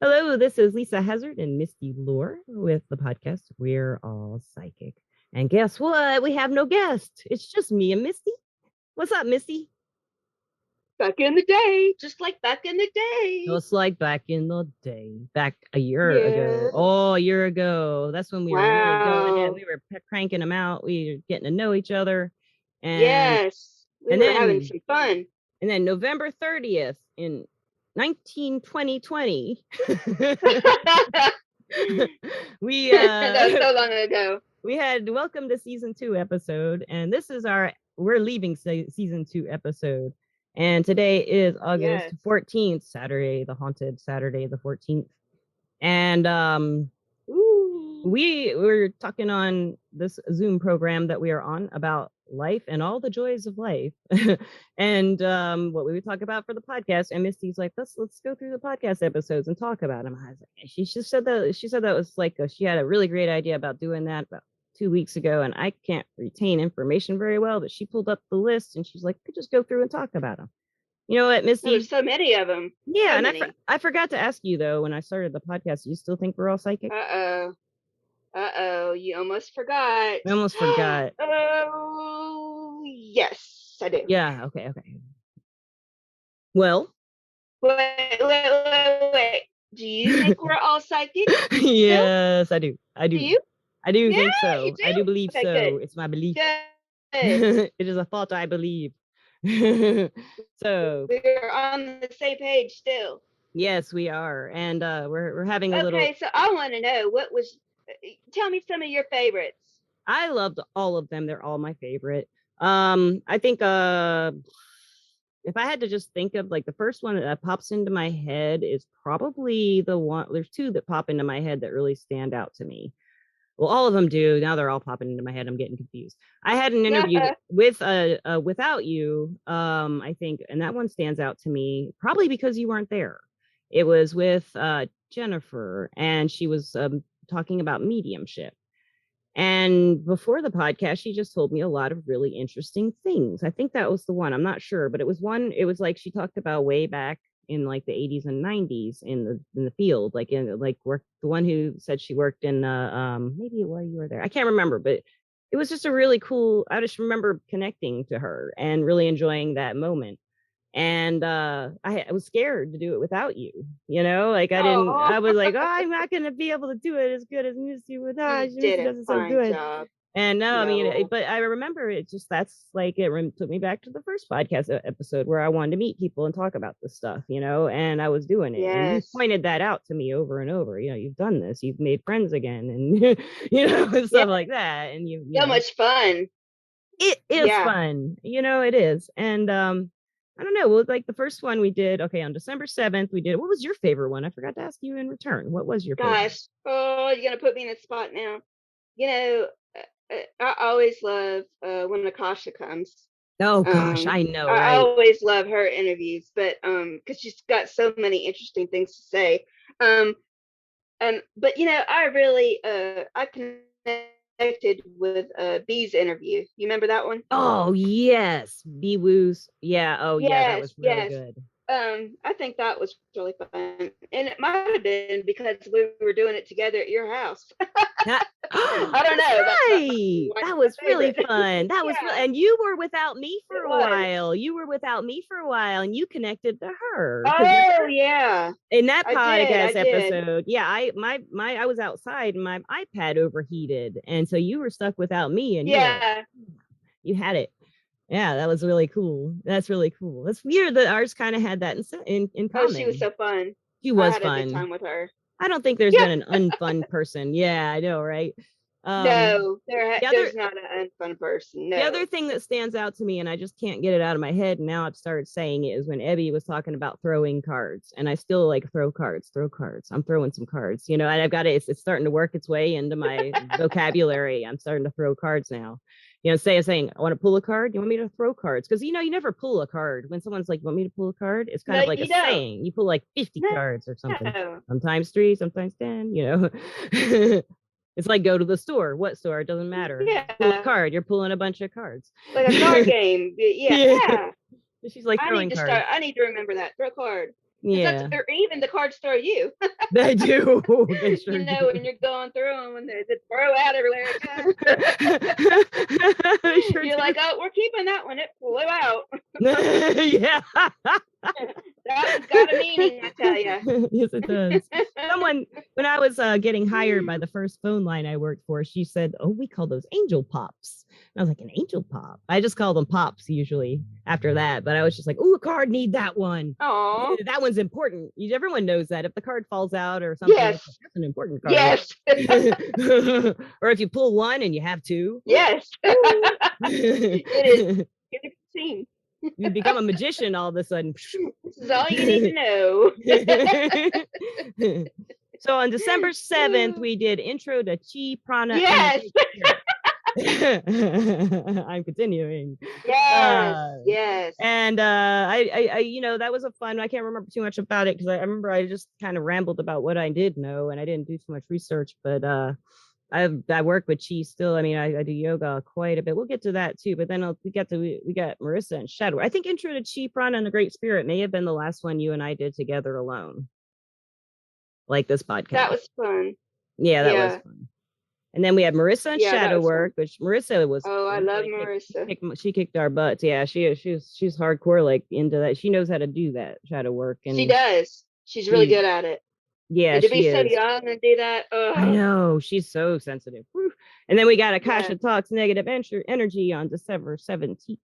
Hello, this is Lisa Hazard and Misty Lore with the podcast We're All Psychic. And guess what? We have no guest. It's just me and Misty. What's up, Misty? Back in the day, just like back in the day. Just like back in the day, back a year ago. Yeah. Oh, a year ago. That's when we were really going in. Wow. We were cranking them out. We were getting to know each other. And Yes. We and were having then some fun. and then November 30th in 2020 we That was so long ago. we had welcome to season 2 episode, and this is our we're leaving season 2 episode, and today is August Yes. 14th, Saturday, the haunted Saturday the 14th. And Ooh. we were talking on this Zoom program that we are on about life and all the joys of life. And what we would talk about for the podcast. And Misty's like, let's go through the podcast episodes and talk about them. I was like, she just said that was like she had a really great idea about doing that about 2 weeks ago, and I can't retain information very well, but she pulled up the list and she's like, could just go through and talk about them. You know what, Misty? There's so many of them. Yeah, so and many. I forgot to ask you though when I started the podcast. Do you still think we're all psychic? Uh-oh. You almost forgot. I almost forgot. Oh, yes, I do. Yeah, okay. Well, Wait. Do you think we're all psychic? yes, I do. Do you? I do Yeah, think so. you do? I do believe Okay, so. good. It's my belief. Good. It is a thought I believe. So We're on the same page still. yes, we are, and we're having a little. Okay, so I want to know tell me some of your favorites. I loved all of them. They're all my favorite. I think if I had to just think of like the first one that pops into my head is probably the one. There's two that pop into my head that really stand out to me. Well, all of them do. Now they're all popping into my head. I'm getting confused. I had an interview with Without You, I think, and that one stands out to me probably because you weren't there. It was with Jennifer, and she was talking about mediumship. And before the podcast, she just told me a lot of really interesting things. I think that was the one. I'm not sure, but it was like she talked about way back in like the 80s and 90s in the field, like in like work. The one who said she worked in maybe while you were there. I can't remember, but it was just a really cool. I just remember connecting to her and really enjoying that moment. And I was scared to do it without you, like I was like, oh, I'm not gonna be able to do it as good as Misty without You Misty did a does it so fine good. job. And no, I mean, No. but I remember it just that's like took me back to the first podcast episode where I wanted to meet people and talk about this stuff, and I was doing it. And you Yes. pointed that out to me over and over. You've done this, you've made friends again, and and stuff like that. And you So know, much fun. it is Yeah. fun, it is. And I don't know. Well, like the first one we did, okay, on December 7th, we did. What was your favorite one? I forgot to ask you in return. What was your favorite? Gosh. Oh, you're gonna put me in a spot now. You know, I always love when Nakasha comes. Oh gosh, I know, I right? always love her interviews, but because she's got so many interesting things to say. But I really I connected with Bee's interview. You remember that one? Oh yes, Bee Woo's. Yeah. Oh yeah, that was really good. I think that was really fun, and it might have been because we were doing it together at your house. I don't know. Right. That was really fun. That was Yeah. and you were without me for It a was. while. You were without me for a while, and you connected to her. Oh yeah, In that I podcast did. episode, yeah, I was outside and my iPad overheated, and so you were stuck without me, and Yeah. you had it. Yeah, that was really cool. That's really cool. That's weird that ours kind of had that in Oh, common. she was so fun. She I was had a good fun. time with her. I don't think there's Yeah. been an unfun person. Yeah, I know, right? No, there's The not an unfun person. No. other thing that stands out to me, and I just can't get it out of my head, and now I've started saying it, is when Ebby was talking about throwing cards, and I still like throw cards. I'm throwing some cards, and I've got it. It's starting to work its way into my vocabulary. I'm starting to throw cards now. Saying, I want to pull a card. You want me to throw cards? Because you never pull a card when someone's like, "Want me to pull a card?" It's kind No, of like you a don't. saying. You pull like 50 No. cards or something. Sometimes 3, sometimes 10. It's like go to the store. What store? It doesn't matter. Yeah. Pull a card. You're pulling a bunch of cards. Like a card game. Yeah. She's like throwing cards. I need to remember that. Throw a card. Because that's Yeah. or even the cards throw you. They do. They sure You know, do. when you're going through them and they throw out everywhere it They goes. sure You're do. like, oh, we're keeping that one. It flew out. Yeah. That one's got a meaning, I tell Yes, it does. you. Someone, when I was getting hired by the first phone line I worked for, she said, "Oh, we call those angel pops." And I was like, "An angel pop?" I just call them pops usually after that, but I was just like, "Oh, a card need that one. Aw. That one's important." Everyone knows that if the card falls out or something, Yes. that's an important card. Yes. Or if you pull one and you have two, Yes. It is. It's a scene. you become a magician all of a sudden. This is all you need to know. So on December 7th, we did Intro to Chi, Prana, and the Yes. Great Spirit. I'm continuing. Yes. Uh, Yes. and that was a fun. I can't remember too much about it because I remember I just kind of rambled about what I did know, and I didn't do too much research. But I work with Chi still. I mean, I do yoga quite a bit. We'll get to that too. But then we got Marissa and Shadow. I think Intro to Chi, Prana, and the Great Spirit may have been the last one you and I did together alone, like this That podcast. was fun. Yeah, that was Yeah. fun. And then we had Marissa and Yeah, that Shadow was fun. Work, which Marissa was Oh, I love really Marissa. she kicked our butts. Yeah, she's hardcore like into that. She knows how to do that shadow work, She and does. She's really good at it. yeah, And to be she so is. young and do that, I oh, know she's so sensitive. Whew. And then we got Akasha yes. Talks Negative Energy on December 17th,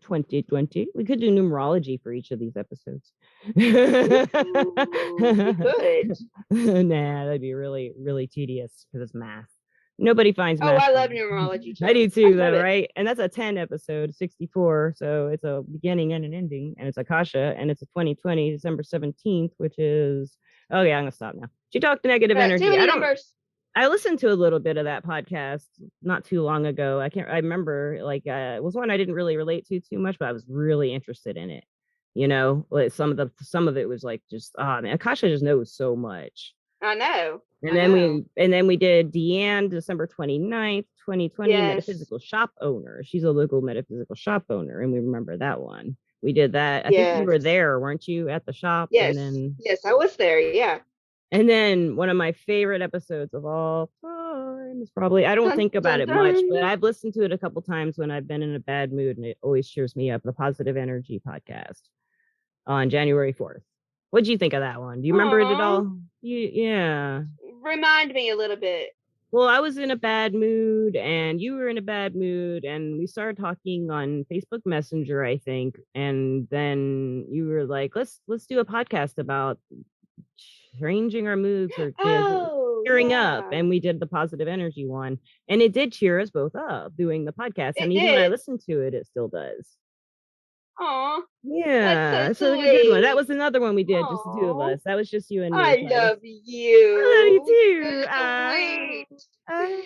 2020. We could do numerology for each of these episodes. Ooh, we could. Nah, that'd be really, really tedious because it's math. Nobody finds Oh, math I love fun. numerology I do charts. I too, love though, it. right? And that's a 10 episode, 64. So it's a beginning and an ending, and it's Akasha, and it's a 2020, December 17th, which is, oh, yeah, I'm going to stop now. She talked negative Too energy. many numbers. I listened to a little bit of that podcast not too long ago. I remember like it was one I didn't really relate to too much, but I was really interested in it. Like some of it was like just man, Akasha just knows so much. I know. And then we did Deanne December 29th, 2020, Yes. metaphysical shop owner. She's a local metaphysical shop owner, and we remember that one. We did that. I think you were there, weren't you, at the shop? Yes. And then Yes, I was there. Yeah. and then one of my favorite episodes of all time is probably, I don't Dun, think about dun, it much, dun. but I've listened to it a couple times when I've been in a bad mood, and it always cheers me up. The Positive Energy podcast on January 4th. What'd you think of that one? Do you remember it at all? Yeah. Remind me a little bit. Well, I was in a bad mood and you were in a bad mood, and we started talking on Facebook Messenger, I think. And then you were like, let's do a podcast about changing our moods or cheering up. And we did the positive energy one, and it did cheer us both up doing the podcast. And even when I listen to it, it still does. Aw. Yeah, That's so a good one. That sweet. was another one we did, just the two of us. That was just you and me. I love you. I love you too. That's so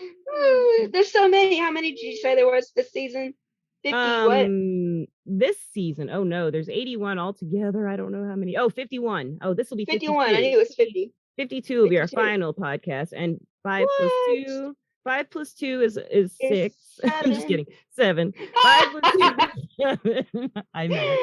sweet. There's so many. How many did you say there was this season? 50 what? This season. Oh no, there's 81 altogether. I don't know how many. Oh, 51. Oh, this will be 51. 52. I knew it was 50. 52 will be our final podcast, and 5 plus 2. 5 plus 2 is 6. I'm just kidding. 7. 5 plus 2 is 7. I know.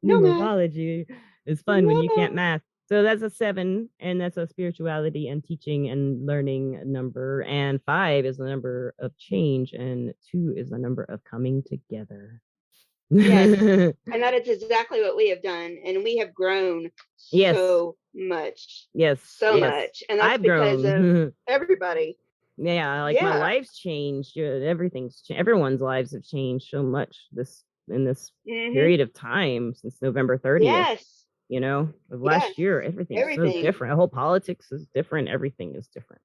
Numerology is fun when you can't math. So that's a 7, and that's a spirituality and teaching and learning number. And 5 is the number of change, and 2 is the number of coming together. Yes. And that is exactly what we have done. And we have grown so much. Yes. So much. And that's because of everybody. Yeah, like my life's changed. Everything's changed. Everyone's lives have changed so much in this period of time since November 30th. Yes. Of last year. Everything's so different. The whole politics is different. Everything is different.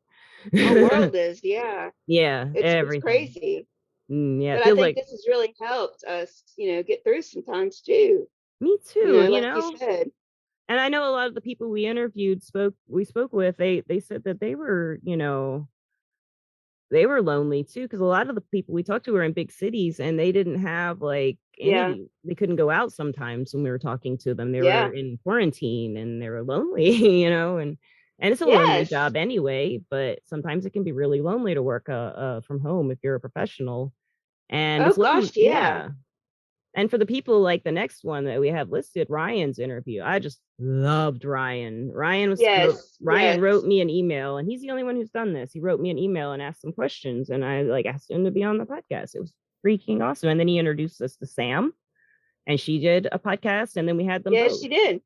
The world is, yeah. Yeah, it's crazy. Yeah, but I think this has really helped us, get through some times too. Me too. Like you said. And I know a lot of the people we interviewed spoke with. They said that they were, they were lonely too, because a lot of the people we talked to were in big cities, and they didn't have like any, they couldn't go out sometimes when we were talking to them. They were in quarantine and they were lonely, and it's a lonely job anyway, but sometimes it can be really lonely to work from home if you're a professional. And And for the people like the next one that we have listed, Ryan's interview, I just loved Ryan. Yes, Ryan yes. wrote me an email, and he's the only one who's done this. He wrote me an email and asked some questions, and I like asked him to be on the podcast. It was freaking awesome. And then he introduced us to Sam, and she did a podcast, and then we had them Yes, both. she did.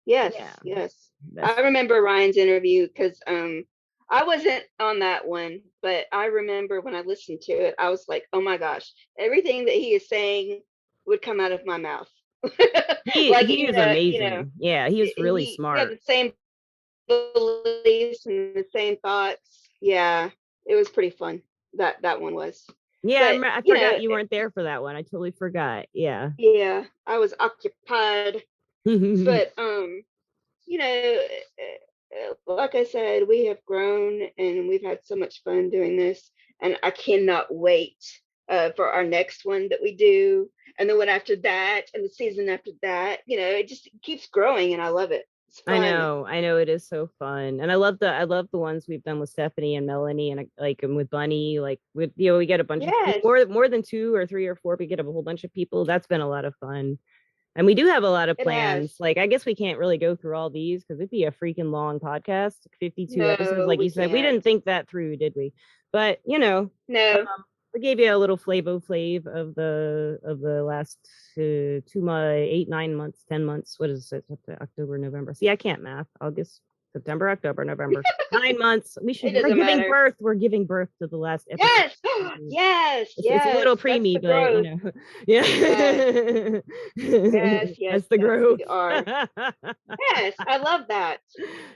Yes, Yeah, yes. I that's remember Ryan's interview because I wasn't on that one, but I remember when I listened to it, I was like, oh my gosh, everything that he is saying would come out of my mouth. Like, he is amazing. Yeah, he is really we had smart. the same beliefs and the same thoughts. Yeah, it was pretty fun. That one was. Yeah, But I forgot you weren't there for that one. I totally forgot. Yeah. yeah, I was occupied. But like I said, we have grown and we've had so much fun doing this, and I cannot wait for our next one that we do, and the one after that, and the season after that. It just keeps growing, and I love it. It's fun. I know it is so fun, and I love the ones we've done with Stephanie and Melanie, and like and with Bunny, like with we get a bunch of Yes, more than 2 or 3 or 4. We get a whole bunch of people. That's been a lot of fun. And we do have a lot of it has. plans. Like, I guess we can't really go through all these because it'd be a freaking long podcast, 52 episodes. No, Like we you said, we can't. didn't think that through, did we? But, No, we gave you a little flav of the last 8, 9 months, 10 months. What is it? October, November. See, I can't math. August, September, October, November. 9 months. it We're doesn't giving matter. birth. We're giving birth to the last episode. Yes, yes, It's a yes. little That's preemie, the but growth. Yes, yeah. yes, yes, That's the yes. growth. We are. Yes, I love that.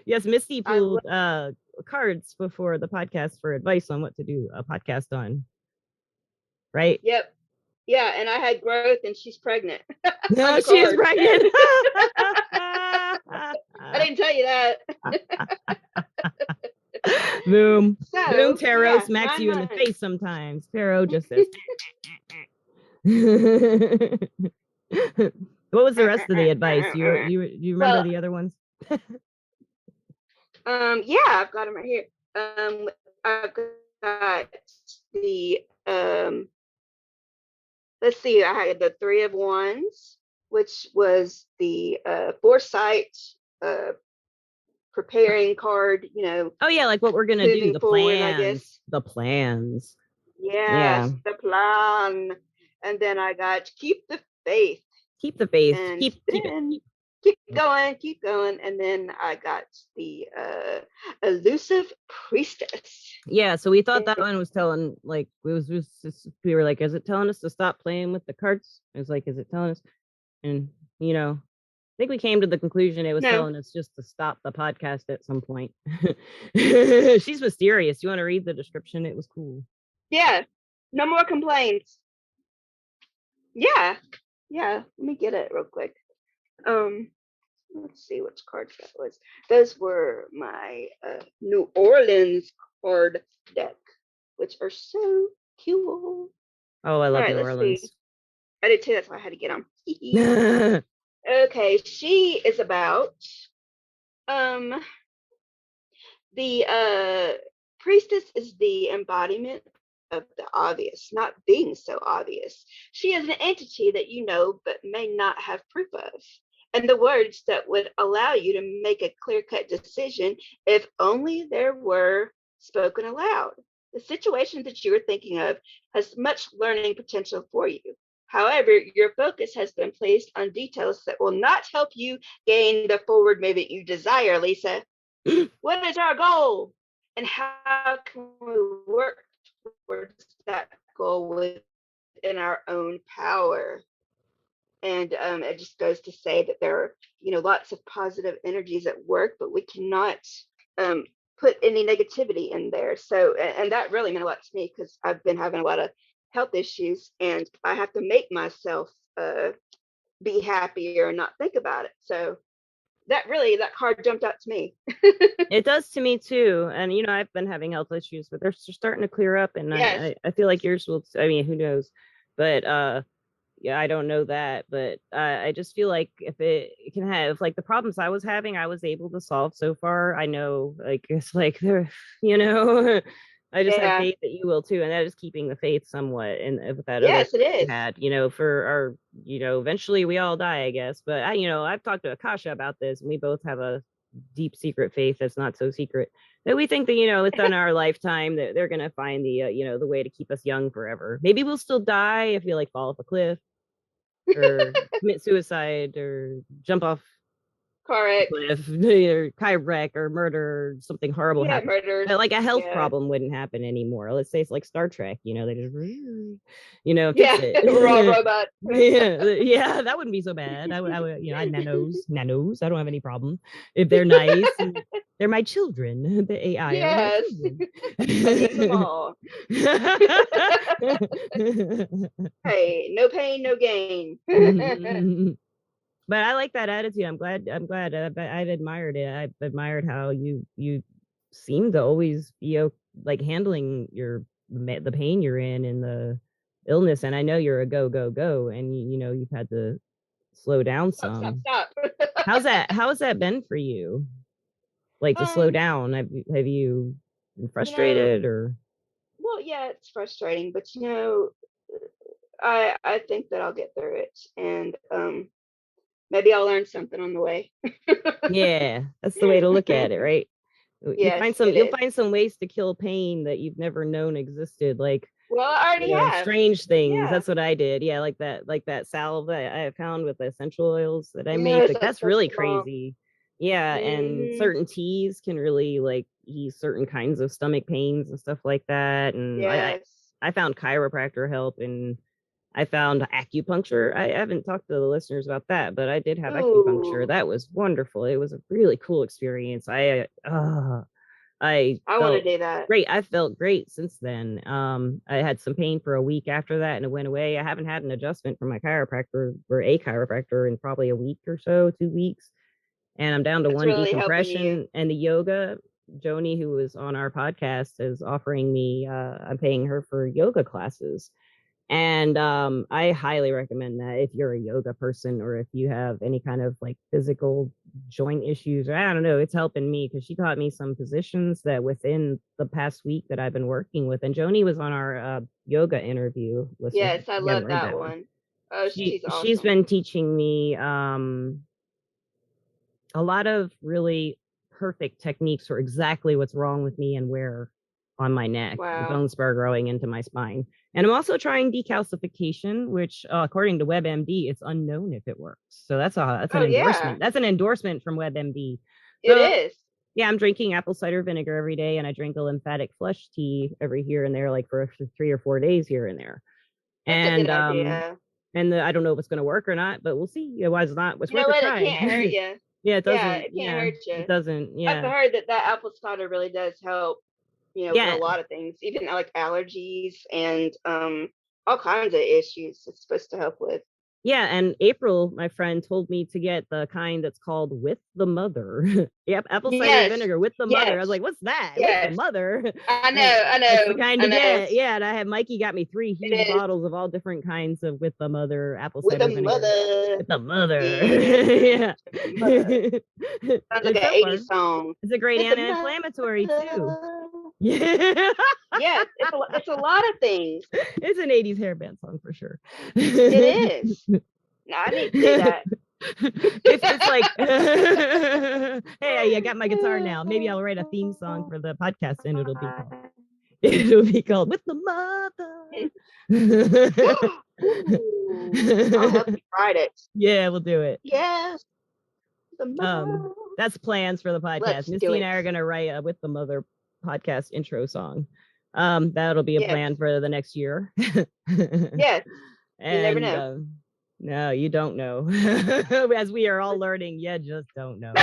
Yes, Misty I love. pulled cards before the podcast for advice on what to do a podcast on, right? Yep. Yeah, and I had growth, and she's pregnant on No, the she is cards. pregnant. I didn't tell you that. Boom. Boom, So tarot yeah, smacks nine you in the months. face sometimes. Tarot just says what was the rest of the advice? Do you remember Well, the other ones? yeah, I've got them right here. I've got the let's see, I had the Three of Wands, which was the foresight, uh, preparing card. Oh yeah, like what we're gonna do, Moving the forward, I plans. guess. The plans. Yeah. Yes, the plan. And then I got keep the faith, Keep the faith. and Keep it. then keep going. And then I got the elusive priestess. Yeah, so we thought that And one was telling like we were like, is it telling us to stop playing with the cards? It was like, is it telling us? And I think we came to the conclusion it was no, telling us just to stop the podcast at some point. She's mysterious. You want to read the description? It was cool. yeah, no more complaints. Yeah, yeah. Let me get it real quick. Um, let's see which cards that was. Those were my New Orleans card deck, which are so cute. All Oh, I love right, New let's see. Orleans. I did too. That's why I had to get them. Okay, she is about um the priestess is the embodiment of the obvious, not being so obvious. She is an entity that you know but may not have proof of. And the words that would allow you to make a clear-cut decision if only there were spoken aloud. The situation that you are thinking of has much learning potential for you. However, your focus has been placed on details that will not help you gain the forward movement you desire, Lisa. What is our goal? And how can we work towards that goal within our own power? And it just goes to say that there are, lots of positive energies at work, but we cannot um, put any negativity in there. So, and that really meant a lot to me because I've been having a lot of health issues, and I have to make myself be happy or not think about it. So that card jumped out to me. It does to me too. And I've been having health issues, but they're starting to clear up, and Yes. I feel like yours will. I mean, who knows? But yeah, I don't know that, but I just feel like if it can have like the problems I was having, I was able to solve so far. I know, like it's like there, you know, I just have Yeah. faith that you will too, and that is keeping the faith somewhat. And with that other Yes, it you is. had, for our, eventually we all die, I guess. But I've talked to Akasha about this, and we both have a deep secret faith that's not so secret that we think that within our lifetime that they're gonna find the the way to keep us young forever. Maybe we'll still die if we like fall off a cliff or commit suicide or jump off Correct. cliff or car wreck or murder, something horrible Yeah, happens. But murders. like a health Yeah. problem wouldn't happen anymore. Let's say it's like Star Trek, they just fix Yeah. We're all it. robots. Yeah, that wouldn't be so bad. I would, I nanos. I don't have any problem if they're nice. And they're my children. The AI are my Yes. children. I miss them all. Hey, no pain, no gain. But I like that attitude. I'm glad. I've admired it. I've admired how you seem to always be like handling the pain you're in and the illness. And I know you're a go go go, and you've had to slow down Stop, stop, some. stop. How's that been for you? Like to slow um, down? Have you been you know, frustrated or? well, yeah, it's frustrating, but I think that I'll get through it, and maybe I'll learn something on the way. Yeah, that's the way to look at it, right? Yes, it You'll is. find some ways to kill pain that you've never known existed, like Well, I already have. strange things. Yeah. That's what I did. Yeah, like that salve that I found with the essential oils that I make. Yes, Like that's that's such really a bomb. crazy. Yeah, and Hmm. certain teas can really like ease certain kinds of stomach pains and stuff like that. And Yes. I found chiropractor help, and I found acupuncture. I haven't talked to the listeners about that, but I did have acupuncture. Ooh, That was wonderful. It was a really cool experience. I I want to felt do that. great. I felt great since then. I had some pain for a week after that and it went away. I haven't had an adjustment from my chiropractor or a chiropractor in probably a week or so, 2 weeks. And I'm down to That's one really helping you. decompression and the yoga. Joni, who was on our podcast, is offering me, I'm paying her for yoga classes. And I highly recommend that if you're a yoga person or if you have any kind of like physical joint issues, or I don't know, it's helping me because she taught me some positions that within the past week that I've been working with. And Joni was on our yoga interview. Listeners, Yes, I if you haven't love heard that that one, one. Oh, she's she's awesome. been teaching me a lot of really perfect techniques for exactly what's wrong with me and where on my neck, the Wow. bone spur growing into my spine. And I'm also trying decalcification, which, according to WebMD, it's unknown if it works. So that's an Oh yeah, endorsement. That's an endorsement from WebMD. it So is. yeah, I'm drinking apple cider vinegar every day, and I drink a lymphatic flush tea every here and there, like for 3 or 4 days here and there. That's a good And idea. I don't know if it's going to work or not, but we'll see. Why it's not? It's You know worth a what? It try. can't hurt you. Yeah, it Yeah, doesn't. it can't Yeah, hurt it you. doesn't. I've Yeah, heard that apple cider really does help. With a yeah, lot of things, even like allergies and all kinds of issues. It's supposed to help with. yeah. And April, my friend, told me to get the kind that's called with the mother. Yep, apple cider Yes, vinegar with the mother. I was yes, like, what's that? With the yes. mother? I know, I That's the know, kind I to know. get. Yeah, and I had Mikey got me 3 huge It is bottles of all different kinds of with the mother apple with cider a vinegar. mother. With the mother. Yeah, Yeah. with a mother. Sounds like It's an so far. 80s song. It's a great With a anti-inflammatory too. mother. Yeah. Yes, it's a lot of things. It's an 80s hair band song for sure. It is. Now I need to do that. It's like hey, I got my guitar now. Maybe I'll write a theme song for the podcast and it'll be called With the Mother. Ooh, I'll help you write it. Yeah, we'll do it. Yes, the mother. That's plans for the podcast. Let's do Misty and it. I are gonna write a With the Mother podcast intro song. That'll be a Yes, plan for the next year. yes. You never And know. no, you don't know. As we are all learning, you just don't know.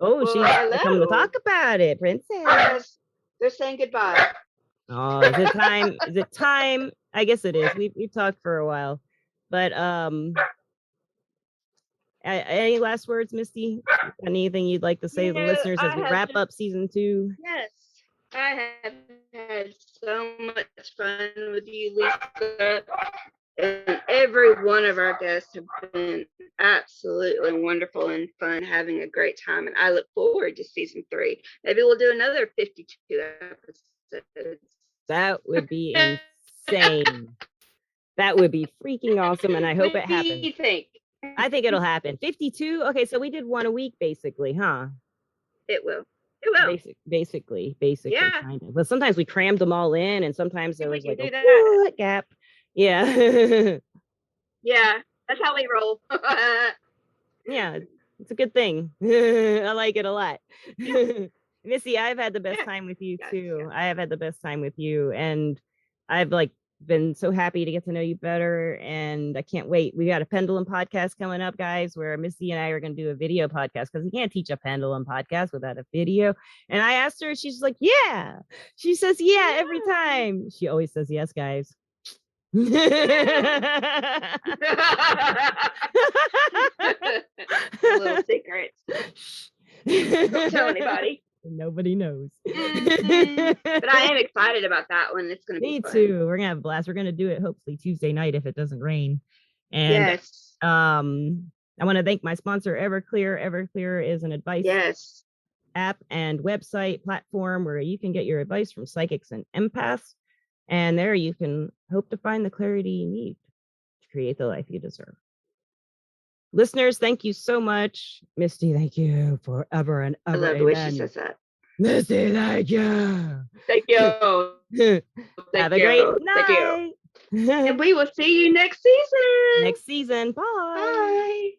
Oh, Well, she's come to hello. talk about it, princess. Yes, they're saying goodbye. Oh, is it time? Is it time? I guess it is. We've talked for a while, but any last words, Misty? Anything you'd like to say to the listeners as I we have wrap been, up season 2? yes, I have had so much fun with you, Lisa. And every one of our guests have been absolutely wonderful and fun, having a great time. And I look forward to season 3. Maybe we'll do another 52 episodes. That would be insane. That would be freaking awesome. And I hope it What do happens. you think? I think it'll happen. 52. Okay, so we did one a week basically, huh? It will. It will. Basically, Yeah. kind of. But sometimes we crammed them all in, and sometimes there We was can like do a that. gap. Yeah. Yeah. That's how we roll. Yeah, it's a good thing. I like it a lot. Yeah. Missy, I've had the best Yeah. time with you Yes. too. Yes. I have had the best time with you, and I've like been so happy to get to know you better, and I can't wait. We got a pendulum podcast coming up, guys, where Missy and I are going to do a video podcast because you can't teach a pendulum podcast without a video. And I asked her, she's like, yeah. She says, yeah, every Yeah. time. She always says yes, guys. Yeah. Little secret. Don't tell anybody. Nobody knows. But I am excited about that one. It's going to be Me fun. too. We're gonna have a blast. We're gonna do it hopefully Tuesday night if it doesn't rain. And Yes. I want to thank my sponsor, Everclear. Everclear is an advice Yes. app and website platform where you can get your advice from psychics and empaths. And there you can hope to find the clarity you need to create the life you deserve. Listeners, thank you so much. Misty, thank you forever and I ever. love the way she Amen. says that. Misty, thank you. Thank you. Have a great night. And we will see you next season. Next season. Bye. Bye.